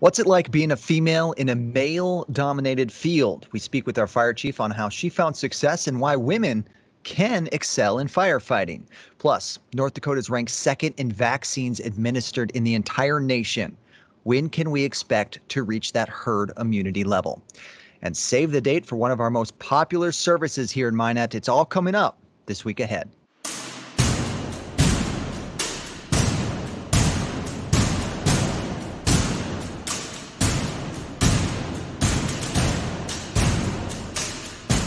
What's it like being a female in a male-dominated field? We speak with our fire chief on how she found success and why women can excel in firefighting. Plus, North Dakota is ranked second in vaccines administered in the entire nation. When can we expect to reach that herd immunity level? And save the date for one of our most popular services here in Minot. It's all coming up this week ahead.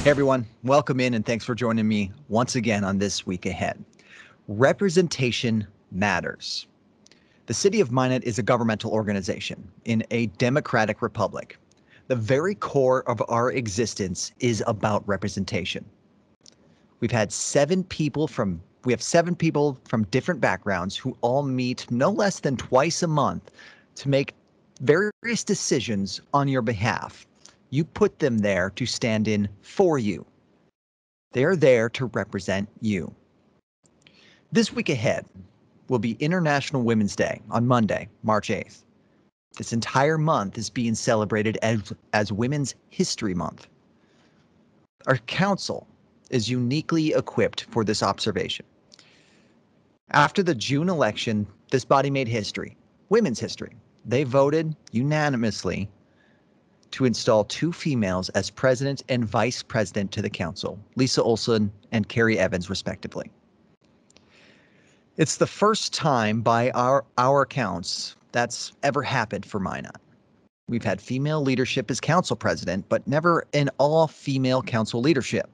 Hey everyone, welcome in and thanks for joining me once again on This Week Ahead. Representation matters. The city of Minot is a governmental organization in a democratic republic. The very core of our existence is about representation. We have seven people from different backgrounds who all meet no less than twice a month to make various decisions on your behalf. You put them there to stand in for you. They're there to represent you. This week ahead will be International Women's Day on Monday, March 8th. This entire month is being celebrated as Women's History Month. Our council is uniquely equipped for this observation. After the June election, this body made history, women's history. They voted unanimously to install two females as president and vice president to the council, Lisa Olson and Carrie Evans, respectively. It's the first time by our counts that's ever happened for Minot. We've had female leadership as council president, but never an all-female council leadership.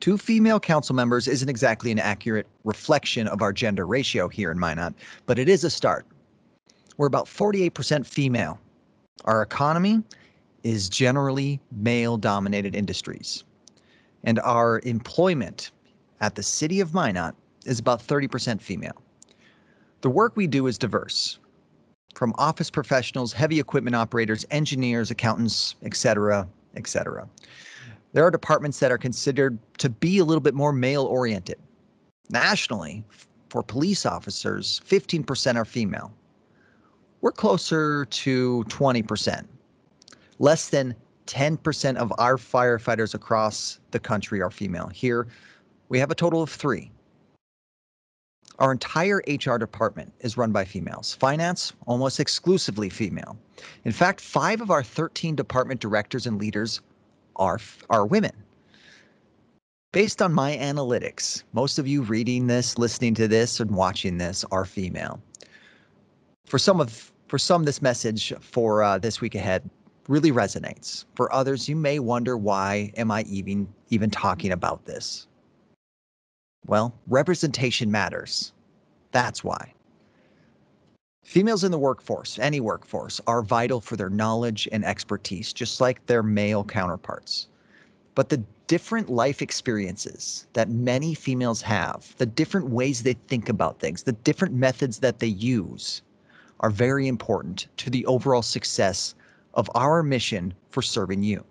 Two female council members isn't exactly an accurate reflection of our gender ratio here in Minot, but it is a start. We're about 48% female. Our economy is generally male-dominated industries, and our employment at the city of Minot is about 30% female. The work we do is diverse, from office professionals, heavy equipment operators, engineers, accountants, etc., etc. There are departments that are considered to be a little bit more male-oriented. Nationally, for police officers, 15% are female. We're closer to 20%. Less than 10% of our firefighters across the country are female. Here, we have a total of 3. Our entire HR department is run by females. Finance, almost exclusively female. In fact, 5 of our 13 department directors and leaders are women. Based on my analytics, most of you reading this, listening to this, and watching this are female. For some, this message for this week ahead really resonates. For others, you may wonder, why am I even talking about this? Well, representation matters. That's why. Females in the workforce, any workforce, are vital for their knowledge and expertise, just like their male counterparts. But the different life experiences that many females have, the different ways they think about things, the different methods that they use, are very important to the overall success of our mission for serving you.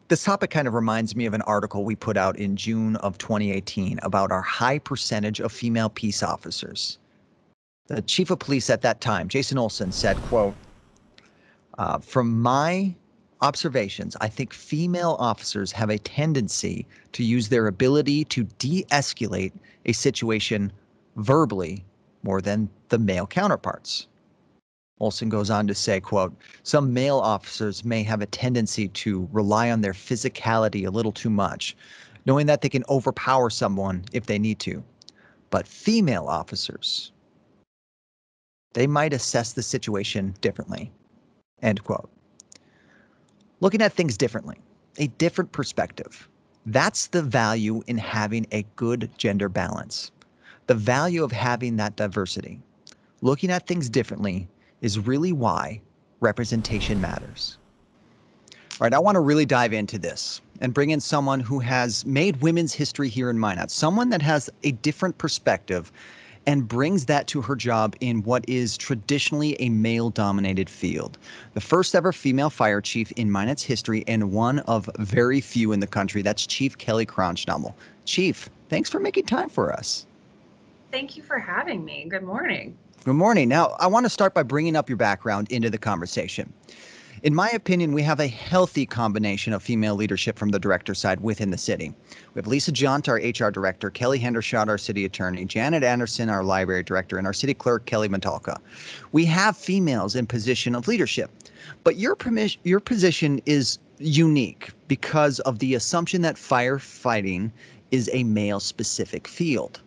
This topic kind of reminds me of an article we put out in June of 2018 about our high percentage of female peace officers. The chief of police at that time, Jason Olson, said, quote, from my observations, I think female officers have a tendency to use their ability to de-escalate a situation verbally more than the male counterparts. Olson goes on to say, quote, some male officers may have a tendency to rely on their physicality a little too much, knowing that they can overpower someone if they need to. But female officers, they might assess the situation differently, end quote. Looking at things differently, a different perspective. That's the value in having a good gender balance. The value of having that diversity. Looking at things differently is really why representation matters. All right, I want to really dive into this and bring in someone who has made women's history here in Minot, someone that has a different perspective and brings that to her job in what is traditionally a male-dominated field. The first ever female fire chief in Minot's history and one of very few in the country. That's Chief Kelly Cronchdommel. Chief, thanks for making time for us. Thank you for having me. Good morning. Good morning. Now, I want to start by bringing up your background into the conversation. In my opinion, we have a healthy combination of female leadership from the director side within the city. We have Lisa Junt, our HR director, Kelly Hendershot, our city attorney, Janet Anderson, our library director, and our city clerk, Kelly Mentalka. We have females in position of leadership, but your position is unique because of the assumption that firefighting is a male-specific field.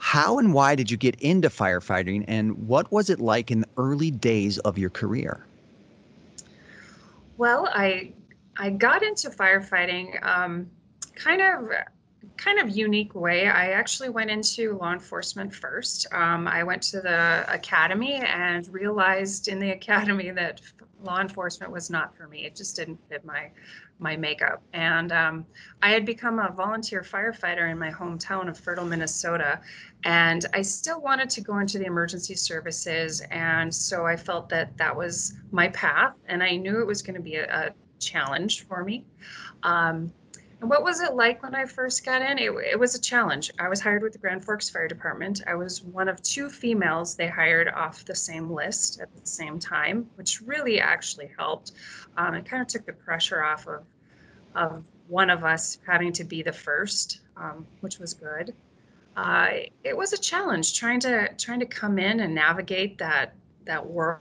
How and why did you get into firefighting, and what was it like in the early days of your career? Well, I got into firefighting kind of kind of unique way. I actually went into law enforcement first. I went to the academy and realized in the academy that law enforcement was not for me. It just didn't fit my makeup. And I had become a volunteer firefighter in my hometown of Fertile, Minnesota, and I still wanted to go into the emergency services. And so I felt that that was my path, and I knew it was going to be a challenge for me. Um, and what was it like when I first got in? It was a challenge. I was hired with the Grand Forks Fire Department. I was one of two females they hired off the same list at the same time, which really actually helped. It kind of took the pressure off of one of us having to be the first, which was good. It was a challenge trying to come in and navigate that world.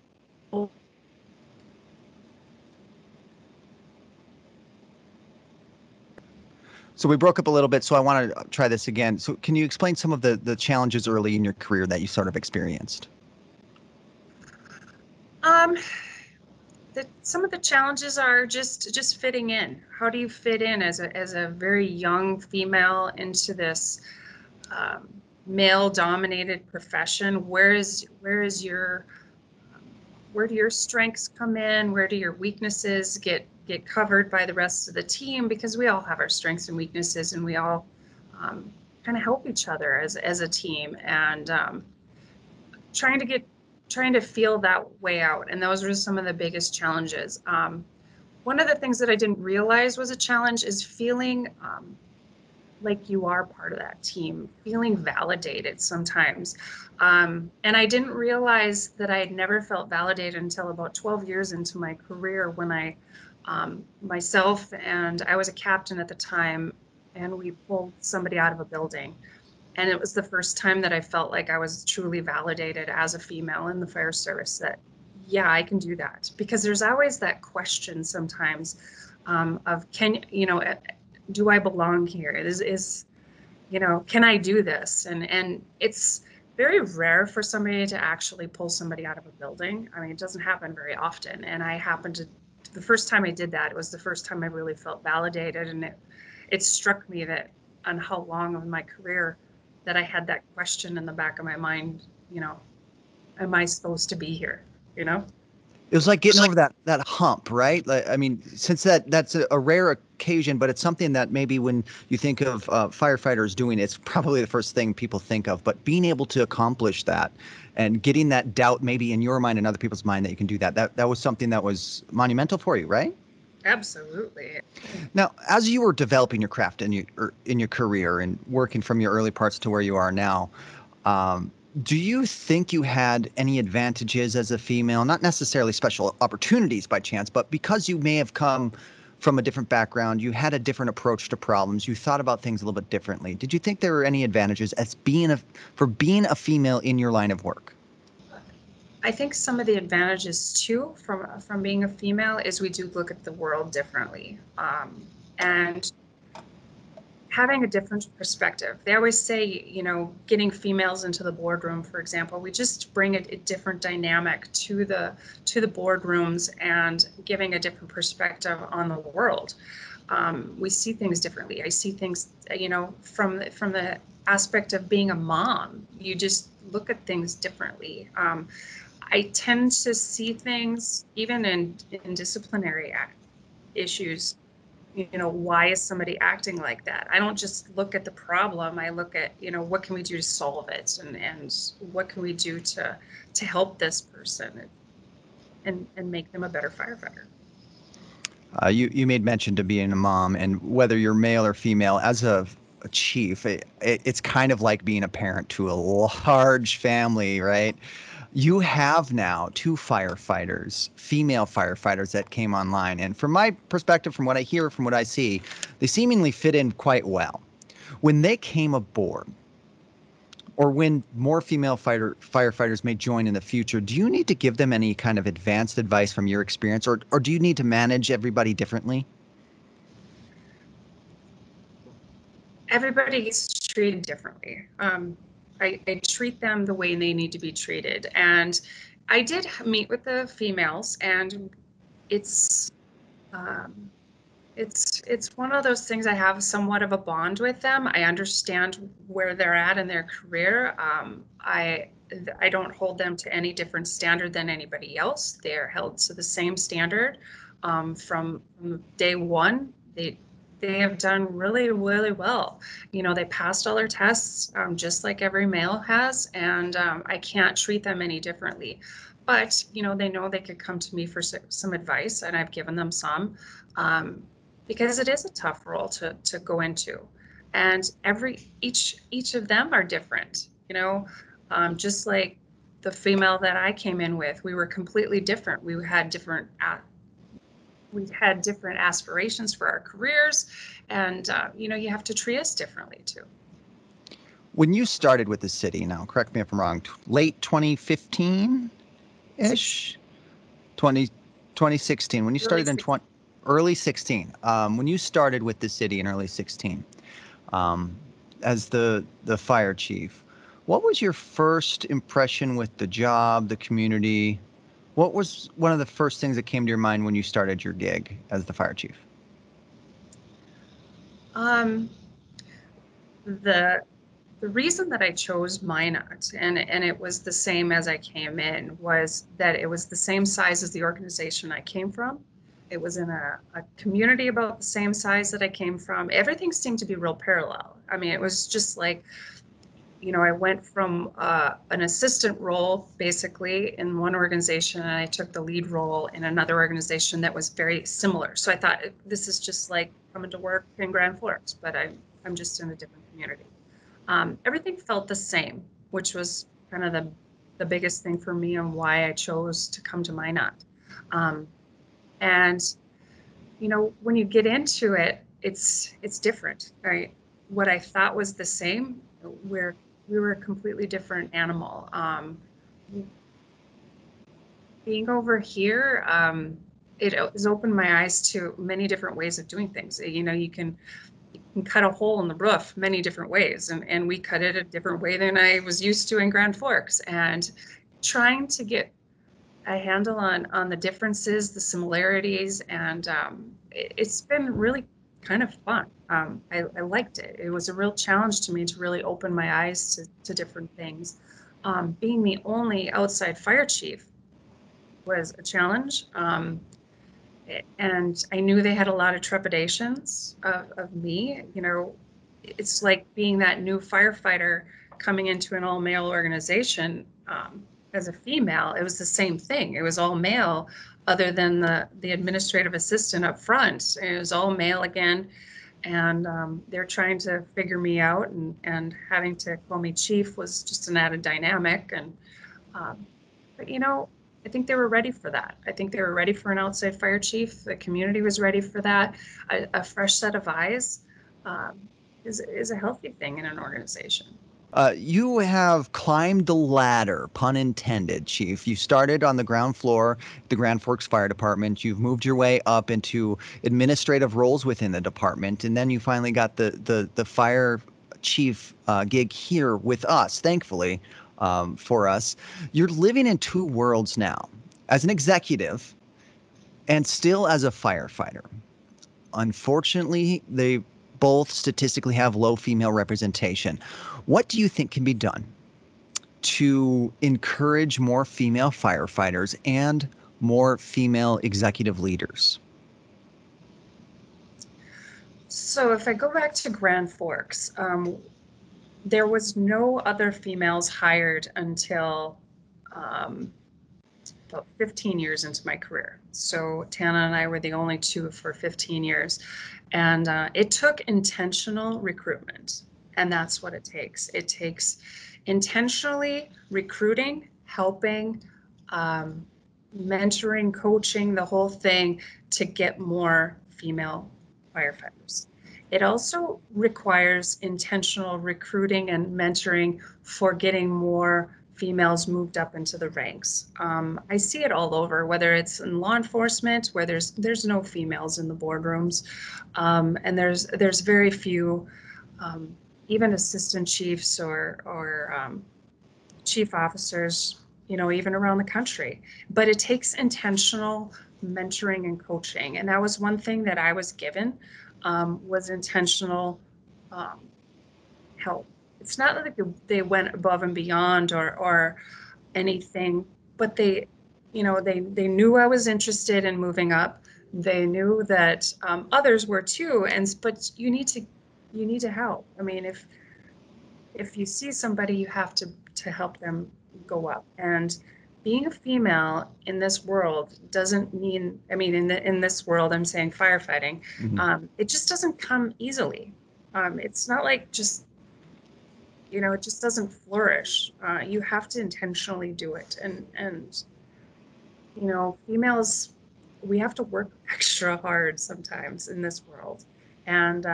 So we broke up a little bit, so I want to try this again. So can you explain some of the challenges early in your career that you sort of experienced? Um, some of the challenges are just fitting in. How do you fit in as a very young female into this um, male dominated profession? Where do your strengths come in? Where do your weaknesses get covered by the rest of the team? Because we all have our strengths and weaknesses, and we all kind of help each other as a team. And trying to get trying to feel that way out. And those were some of the biggest challenges. One of the things that I didn't realize was a challenge is feeling like you are part of that team, feeling validated sometimes. And I didn't realize that I had never felt validated until about 12 years into my career when myself and I was a captain at the time, and we pulled somebody out of a building. And it was the first time that I felt like I was truly validated as a female in the fire service that, yeah, I can do that. Because there's always that question sometimes of, do I belong here? Can I do this? And it's very rare for somebody to actually pull somebody out of a building. I mean, it doesn't happen very often. And the first time I did that, it was the first time I really felt validated. And it struck me that on how long of my career that I had that question in the back of my mind, am I supposed to be here? It was like getting over that hump, right? Like, I mean, since that's a rare occasion, but it's something that maybe when you think of firefighters doing it, it's probably the first thing people think of. But being able to accomplish that and getting that doubt maybe in your mind and other people's mind that you can do that was something that was monumental for you, right? Absolutely. Now, as you were developing your craft in your career and working from your early parts to where you are now, do you think you had any advantages as a female? Not necessarily special opportunities by chance, but because you may have come from a different background, you had a different approach to problems, you thought about things a little bit differently. Did you think there were any advantages as for being a female in your line of work? I think some of the advantages too from being a female is we do look at the world differently, and having a different perspective. They always say, getting females into the boardroom, for example, we just bring a different dynamic to the boardrooms and giving a different perspective on the world. We see things differently. I see things, from the aspect of being a mom. You just look at things differently. I tend to see things even in disciplinary issues. Why is somebody acting like that? I don't just look at the problem. I look at, what can we do to solve it, and what can we do to help this person and make them a better firefighter. You made mention to being a mom, and whether you're male or female, as a a chief, it's kind of like being a parent to a large family, right? You have now two firefighters, female firefighters that came online. And from my perspective, from what I hear, from what I see, they seemingly fit in quite well. When they came aboard, or when more female firefighters may join in the future, do you need to give them any kind of advanced advice from your experience, or do you need to manage everybody differently? Everybody gets treated differently. I treat them the way they need to be treated. And I did meet with the females, and it's um, it's one of those things. I have somewhat of a bond with them. I understand where they're at in their career. I don't hold them to any different standard than anybody else. They're held to the same standard from day one. They have done really, really well. You know, they passed all their tests just like every male has, and I can't treat them any differently. But, you know, they know they could come to me for some advice, and I've given them some. Um, because it is a tough role to go into, and each of them are different, you know. Just like the female that I came in with, we were completely different. We had different aspirations for our careers, and you know, you have to treat us differently too. When you started with the city, now correct me if I'm wrong, late 2015 ish, 2016, when you Early started in early 16, when you started with the city in early 16, um, as the fire chief, what was your first impression with the job, the community? What was one of the first things that came to your mind when you started your gig as the fire chief? Um, the the reason that I chose Minot, and it was the same as I came in, was that it was the same size as the organization I came from. It was in a community about the same size that I came from. Everything seemed to be real parallel. I mean, it was just like, you know, I went from an assistant role basically in one organization, and I took the lead role in another organization that was very similar. So I thought, this is just like coming to work in Grand Forks, but I'm just in a different community. Everything felt the same, which was kind of the biggest thing for me and why I chose to come to Minot. Um, and you know, when you get into it, it's different, right? What I thought was the same, where we were a completely different animal. Being over here, it has opened my eyes to many different ways of doing things. You know, you can cut a hole in the roof many different ways, and we cut it a different way than I was used to in Grand Forks. And trying to get a handle on the differences, the similarities, and it's been really kind of fun. I liked it. It was a real challenge to me to really open my eyes to different things. Being the only outside fire chief was a challenge. And I knew they had a lot of trepidations of me. You know, it's like being that new firefighter coming into an all male organization. As a female, it was the same thing. It was all male, other than the administrative assistant up front. It was all male again, and they're trying to figure me out, and having to call me chief was just an added dynamic. And but you know, I think they were ready for that. I think they were ready for an outside fire chief. The community was ready for that. A fresh set of eyes um, is a healthy thing in an organization. You have climbed the ladder, pun intended, Chief. You started on the ground floor, the Grand Forks Fire Department. You've moved your way up into administrative roles within the department, and then you finally got the fire chief gig here with us, thankfully, for us. You're living in two worlds now, as an executive and still as a firefighter. Unfortunately, they both statistically have low female representation. What do you think can be done to encourage more female firefighters and more female executive leaders? So if I go back to Grand Forks, there was no other females hired until um, about 15 years into my career. So Tana and I were the only two for 15 years. And it took intentional recruitment. And that's what it takes. It takes intentionally recruiting, helping, mentoring, coaching, the whole thing to get more female firefighters. It also requires intentional recruiting and mentoring for getting more females moved up into the ranks. I see it all over, whether it's in law enforcement, where there's no females in the boardrooms, and there's very few, even assistant chiefs or chief officers, even around the country. But it takes intentional mentoring and coaching, and that was one thing that I was given, was intentional help. It's not like they went above and beyond or anything, but they knew I was interested in moving up. They knew that others were too, but you need to help. I mean, if you see somebody, you have to help them go up. And being a female in this world doesn't mean, in this world, I'm saying firefighting, it just doesn't come easily. It's not like just, it just doesn't flourish. You have to intentionally do it. And females, we have to work extra hard sometimes in this world. And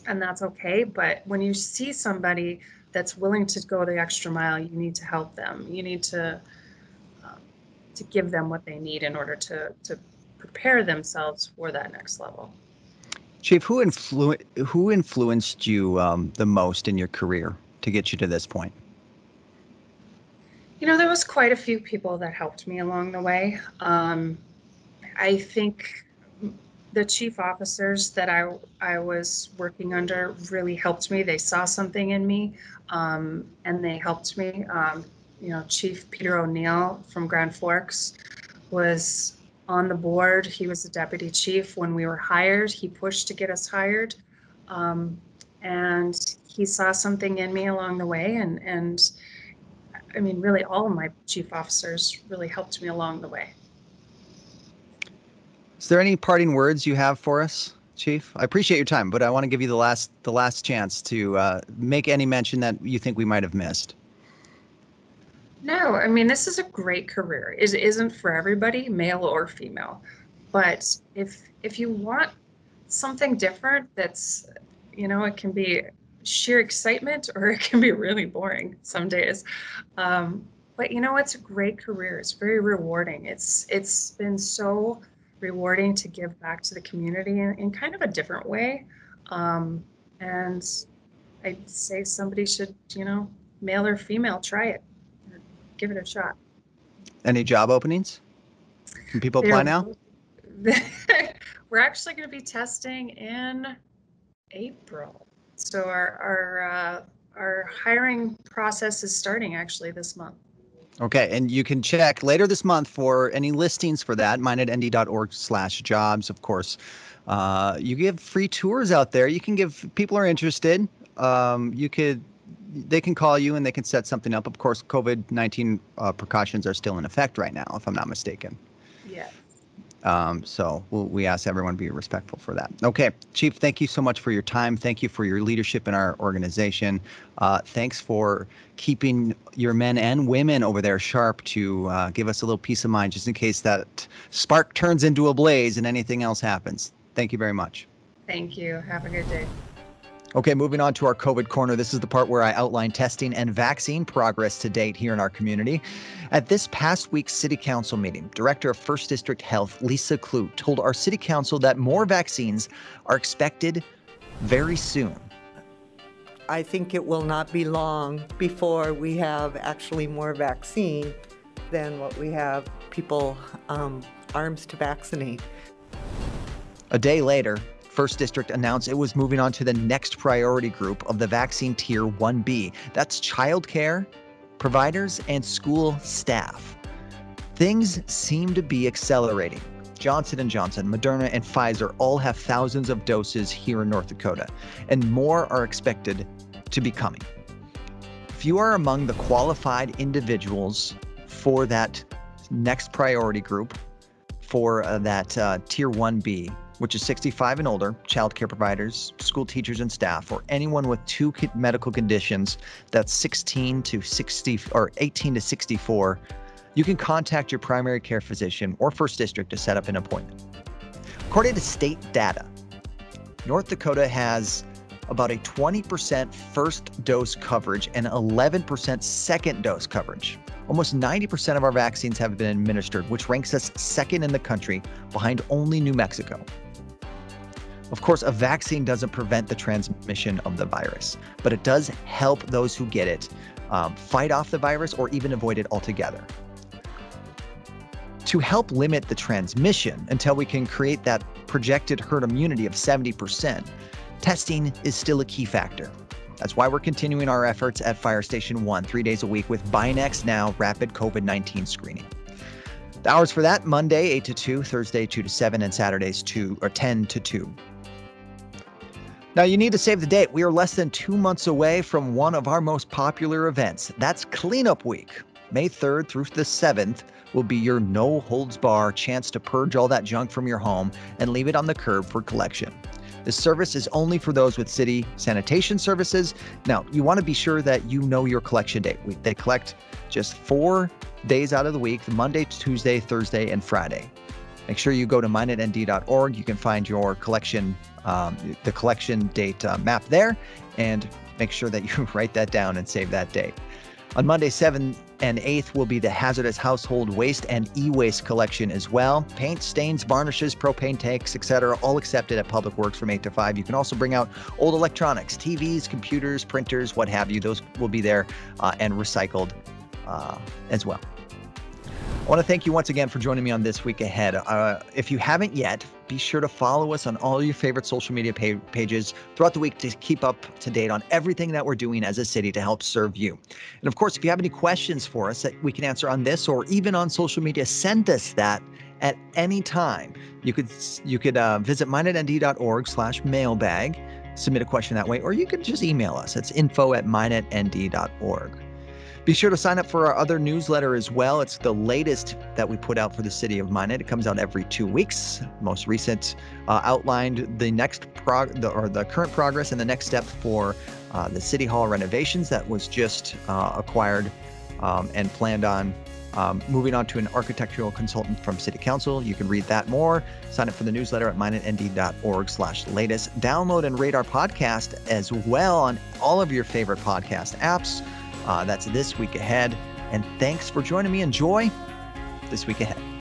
that's okay. But when you see somebody that's willing to go the extra mile, you need to help them. You need to give them what they need in order to prepare themselves for that next level. Chief, who influenced you the most in your career to get you to this point? There was quite a few people that helped me along the way. I think the chief officers that I was working under really helped me. They saw something in me, and they helped me. Chief Peter O'Neill from Grand Forks was on the board. He was the deputy chief when we were hired. He pushed to get us hired, and he saw something in me along the way. And really all of my chief officers really helped me along the way. Is there any parting words you have for us, Chief? I appreciate your time, but I want to give you the last chance to make any mention that you think we might have missed. No, this is a great career. It isn't for everybody, male or female. But if you want something different, that's, it can be sheer excitement or it can be really boring some days. But it's a great career. It's very rewarding. It's been so rewarding to give back to the community in kind of a different way. And I'd say somebody should, male or female, try it. Give it a shot. Any job openings? Can people apply now? We're actually going to be testing in April. So our hiring process is starting actually this month. Okay, and you can check later this month for any listings for that, minetnd.org/jobs, of course. You give free tours out there. You can give, people are interested. They can call you and they can set something up. Of course, COVID-19 precautions are still in effect right now, if I'm not mistaken. Yes. So we ask everyone to be respectful for that. Okay, Chief, thank you so much for your time. Thank you for your leadership in our organization. Thanks for keeping your men and women over there sharp to give us a little peace of mind just in case that spark turns into a blaze and anything else happens. Thank you very much. Thank you. Have a good day. Okay, moving on to our COVID corner. This is the part where I outline testing and vaccine progress to date here in our community. At this past week's City Council meeting, Director of 1st District Health, Lisa Clute, told our City Council that more vaccines are expected very soon. I think it will not be long before we have actually more vaccine than what we have people arms to vaccinate. A day later, 1st District announced it was moving on to the next priority group of the vaccine tier 1B. That's childcare, providers, and school staff. Things seem to be accelerating. Johnson & Johnson, Moderna, and Pfizer all have thousands of doses here in North Dakota, and more are expected to be coming. If you are among the qualified individuals for that next priority group for that Tier 1B, which is 65 and older, childcare providers, school teachers and staff, or anyone with two medical conditions that's 16 to 60 or 18 to 64, you can contact your primary care physician or first district to set up an appointment. According to state data, North Dakota has about a 20% first dose coverage and 11% second dose coverage. Almost 90% of our vaccines have been administered, which ranks us second in the country behind only New Mexico. Of course, a vaccine doesn't prevent the transmission of the virus, but it does help those who get it fight off the virus or even avoid it altogether. To help limit the transmission until we can create that projected herd immunity of 70%, testing is still a key factor. That's why we're continuing our efforts at Fire Station 1 3 days a week with BinaxNOW Now rapid COVID-19 screening. The hours for that, Monday 8 to 2, Thursday 2 to 7, and Saturdays 10 to 2. Now you need to save the date. We are less than 2 months away from one of our most popular events. That's Cleanup Week. May 3rd through the 7th will be your no-holds-bar chance to purge all that junk from your home and leave it on the curb for collection. This service is only for those with city sanitation services. Now, you want to be sure that you know your collection date. They collect just 4 days out of the week, Monday, Tuesday, Thursday, and Friday. Make sure you go to minetnd.org. You can find your collection, the collection date map there, and make sure that you write that down and save that date. On Monday, 7th and 8th will be the hazardous household waste and e-waste collection as well. Paint, stains, varnishes, propane tanks, etc., all accepted at Public Works from 8 to 5. You can also bring out old electronics, TVs, computers, printers, what have you. Those will be there and recycled as well. I want to thank you once again for joining me on This Week Ahead. If you haven't yet, be sure to follow us on all your favorite social media pages throughout the week to keep up to date on everything that we're doing as a city to help serve you. And of course, if you have any questions for us that we can answer on this or even on social media, send us that at any time. You could visit minetnd.org/mailbag, submit a question that way, or you could just email us. It's info@minetnd.org. Be sure to sign up for our other newsletter as well. It's the latest that we put out for the city of Minot. It comes out every 2 weeks. Most recent outlined the the current progress and the next step for the City Hall renovations that was just acquired and planned on moving on to an architectural consultant from City Council. You can read that more. Sign up for the newsletter at minetnd.org/latest. Download and rate our podcast as well on all of your favorite podcast apps. That's This Week Ahead. And thanks for joining me. Enjoy This Week Ahead.